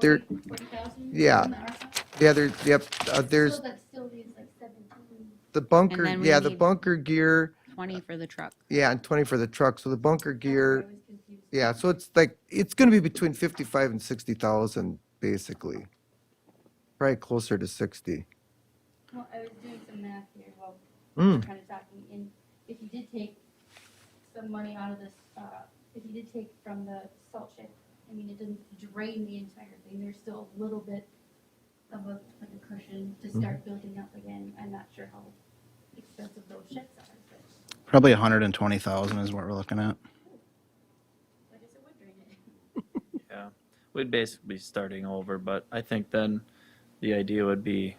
There, 40,000? yeah. from the ARPA? yeah, there, yep, there's So that still leaves like 17. the bunker, And then we yeah, the need- bunker gear, 20 for the truck. yeah, and 20 for the truck. So the bunker I gear, was confused. yeah, so it's like, it's going to be between 55 and 60,000, basically. Probably closer to 60. Well, I was doing some math here while Mm. kind of talking, and if you did take some money out of this, if you did take from the salt shed, it doesn't drain the entire thing. There's still a little bit of a cushion to start building up again. I'm not sure how expensive those sheds are, but. Probably 120,000 is what we're looking at. I guess it would drain it. Yeah, we'd basically be starting over, but I think then the idea would be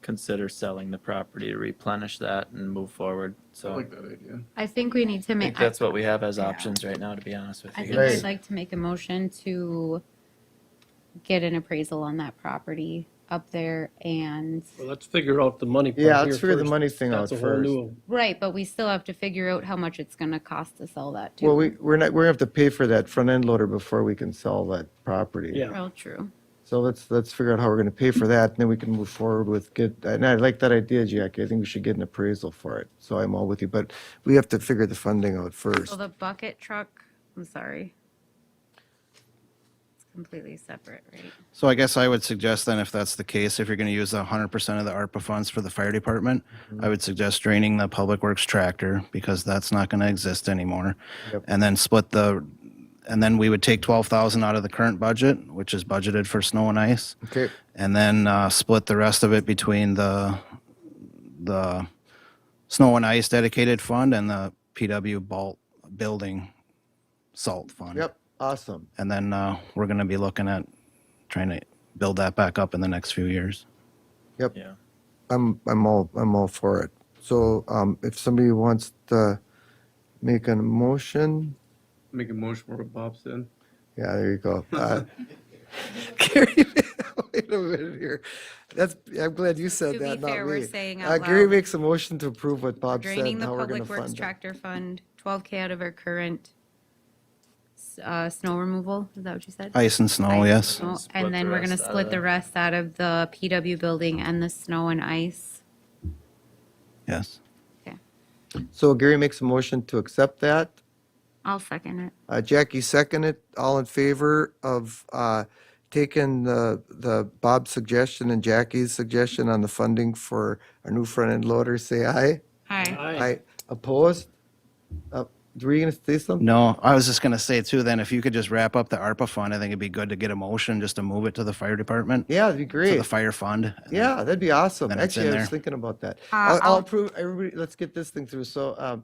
consider selling the property to replenish that and move forward. I So like that idea. I think we need to I make. think that's what we have as options right now, to be honest with I you think guys. I'd like to make a motion to get an appraisal on that property up there and, Well, let's figure out the money part Yeah, here let's figure the first. money thing out That's a whole first. new, right, but we still have to figure out how much it's gonna cost to sell that too. Well, we're gonna have to pay for that front end loader before we can sell that property. yeah. Real true. So let's figure out how we're gonna pay for that, and then we can move forward with and I like that idea, Jackie. I think we should get an appraisal for it. So I'm all with you, but we have to figure the funding out first. So the bucket truck, I'm sorry. It's completely separate, right? So I guess I would suggest then, if that's the case, if you're going to use 100% of the ARPA funds for the fire department, I would suggest draining the public works tractor because that's not going to exist anymore. Yep. And then and then we would take 12,000 out of the current budget, which is budgeted for snow and ice. Okay, And then split the rest of it between the snow and ice dedicated fund and the PW building salt fund. yep, awesome. And then we're going to be looking at trying to build that back up in the next few years. Yep, Yeah. I'm all for it. So if somebody wants to make a motion, Make a motion for what Bob said. yeah, there you go. Gary, wait a minute here. I'm glad you said To be that, not fair, we're me. saying out Gary loud. makes a motion to approve what Bob said Draining and the how we're gonna public works fund it. tractor fund, 12K out of our current snow removal, is that what you said? Ice and snow, Ice yes. snow, Split And then the we're gonna rest out split of the the- rest out of the PW building and the snow and ice. Yes. So Gary makes a motion to accept that. I'll second it. Jackie seconded. All in favor of taking the Bob's suggestion and Jackie's suggestion on the funding for our new front end loader, say aye. Hi. Aye. Opposed? Were you gonna say something? No, I was just going to say too, then if you could just wrap up the ARPA fund, I think it'd be good to get a motion just to move it to the fire department. Yeah, that'd be To great. the fire fund. Yeah, that'd be awesome. Then it's Actually, in I was there. thinking about that. I'll- I'll approve, everybody, let's get this thing through. So,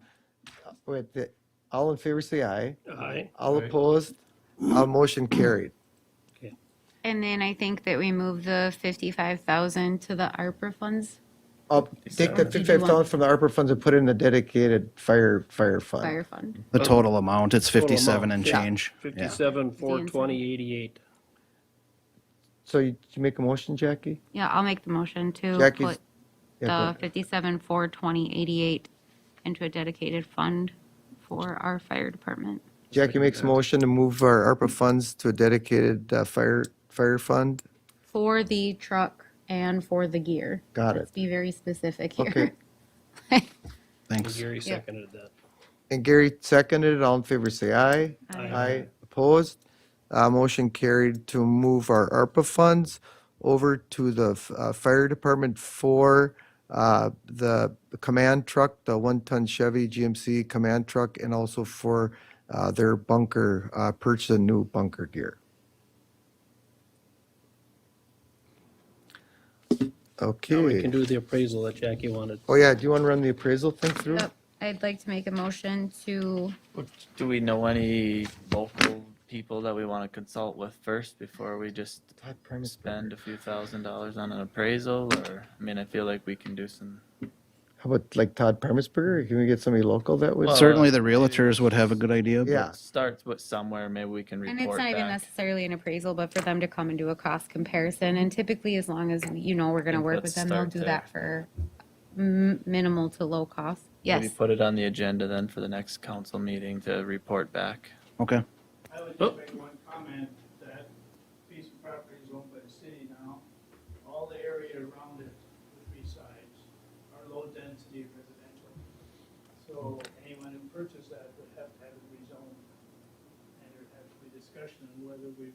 all in favor, say aye. Aye. All opposed? Motion carried. And then I think that we move the 55,000 to the ARPA funds, I'll take that 55,000 from the ARPA funds and put it in the dedicated fire fund. fire fund. The total amount, it's Total 57 amount, and yeah. change. Yeah. 57, 420, 88. So you make a motion, Jackie? Yeah, I'll make the motion to Jackie's- put Yeah, go the ahead. 57, 420, 88 into a dedicated fund for our fire department. Jackie makes a motion to move our ARPA funds to a dedicated fire fund. For the truck and for the gear. Got Let's it. be very specific here. Okay. Thanks. Gary seconded that. And Gary seconded it. All in favor, say aye. Aye. Opposed? Motion carried to move our ARPA funds over to the fire department for the command truck, the 1-ton Chevy GMC command truck, and also for their bunker, purchase a new bunker gear. Now we can Okay. do the appraisal that Jackie wanted. Oh, yeah, do you want to run the appraisal thing through? Yep. I'd like to make a motion to, Do we know any local people that we want to consult with first before we just spend a few $1,000s on an appraisal? Or, I mean, I feel like we can do some. How about like Todd Parmasburger? Can we get somebody local that would? Well, Certainly the realtors would have a good idea. but- Yeah. Starts with somewhere, maybe we can and report it's not even back. necessarily an appraisal, but for them to come and do a cost comparison. And typically, as long as, we're going to think work let's with them, they'll start do there. that for minimal to low cost. Maybe Yes. put it on the agenda then for the next council meeting to report back. Okay. I would Oh. just make one comment, that piece of property is owned by the city now. All the area around it, the three sides, are low-density residential. So anyone who purchased that would have to have it rezoned. And there'd have to be discussion on whether we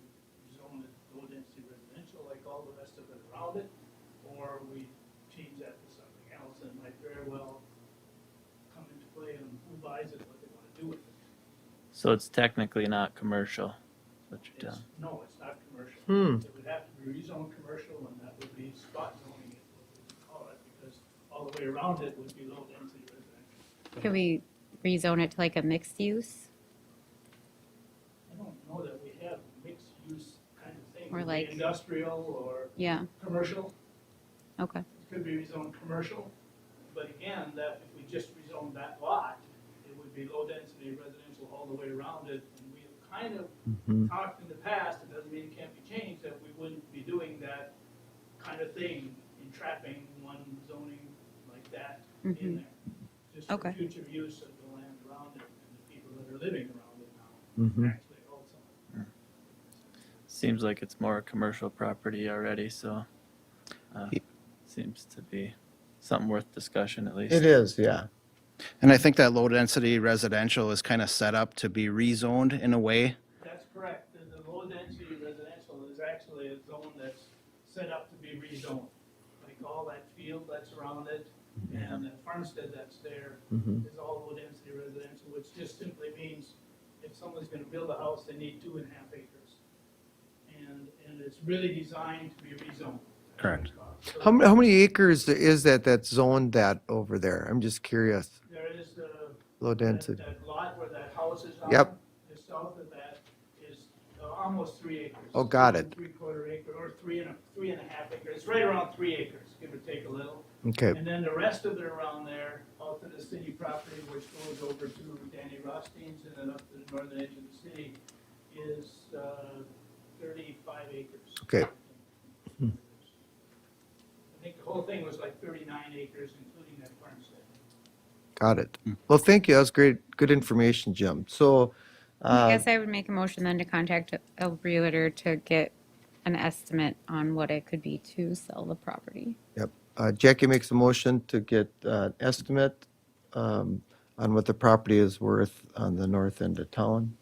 zone it low-density residential like all the rest of it around it, or we change that to something else, and it might very well come into play on who buys it, what they want to do with it. So it's technically not commercial, is what you're It's, telling. no, it's not commercial. Hmm. It would have to be rezoned commercial, and that would be spot zoning it, what we would call it, because all the way around it would be low density residential. Can we rezone it to like a mixed use? I don't know that we have mixed-use kind of thing. Or Could be like- Industrial or Yeah, commercial. okay. It could be rezoned commercial, but again, that, if we just rezoned that lot, it would be low-density residential all the way around it. And we have kind of talked in the past, it doesn't mean it can't be changed, that we wouldn't be doing that kind of thing, entrapping one zoning like that in there. Just for Okay. future use of the land around it and the people that are living around it now, actually also. Seems like it's more a commercial property already, so seems to be something worth discussion at least. It is, yeah. And I think that low-density residential is kind of set up to be rezoned in a way. That's correct. The low-density residential is actually a zone that's set up to be rezoned. Like all that field that's around it and that farmstead that's there is all low-density residential, which just simply means if someone's gonna build a house, they need 2.5 acres. And it's really designed to be rezoned. Correct. So How many acres is that that's zoned that over there? I'm just curious. there is Low density. that lot where that house is on. Yep. Just south of that is almost 3 acres. Oh, got it. 3/4 acre, or 3.5 acres. It's right around 3 acres, give or take a little. Okay, And then the rest of it around there, out to the city property, which goes over to Danny Rothstein's and then up to the northern edge of the city, is 35 acres. Okay. I think the whole thing was like 39 acres, including that farmstead. got it. Well, thank you. That was great, good information, Jim. So, I guess I would make a motion then to contact a realtor to get an estimate on what it could be to sell the property. yep. Jackie makes a motion to get an estimate on what the property is worth on the north end of town.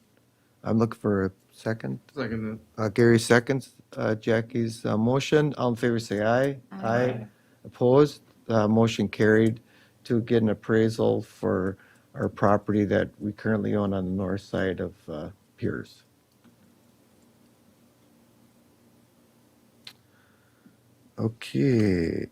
I'm looking for a second. Second, Gary seconds Jackie's motion. All in favor, say aye. Aye. Opposed? Motion carried to get an appraisal for our property that we currently own on the north side of Pierz. Okay,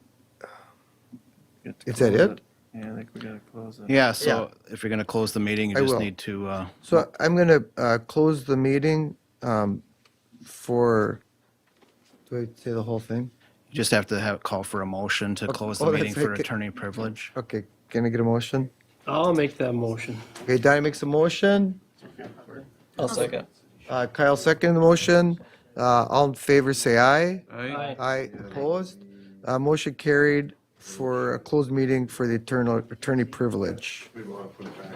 Get to Is that close it? Yeah, I think we gotta close it. Yeah, so if you're going to close the meeting, you I just will. need to, so I'm going to close the meeting for, do I say the whole thing? you just have to have, call for a motion to close the oh, that's meeting for right. attorney privilege. Okay, can I get a motion? I'll make that motion. Okay, Donnie makes a motion. I'll second. Kyle second the motion. All in favor, say aye. Aye. Aye, opposed. Motion carried for a closed meeting for the attorney privilege. We want to put it back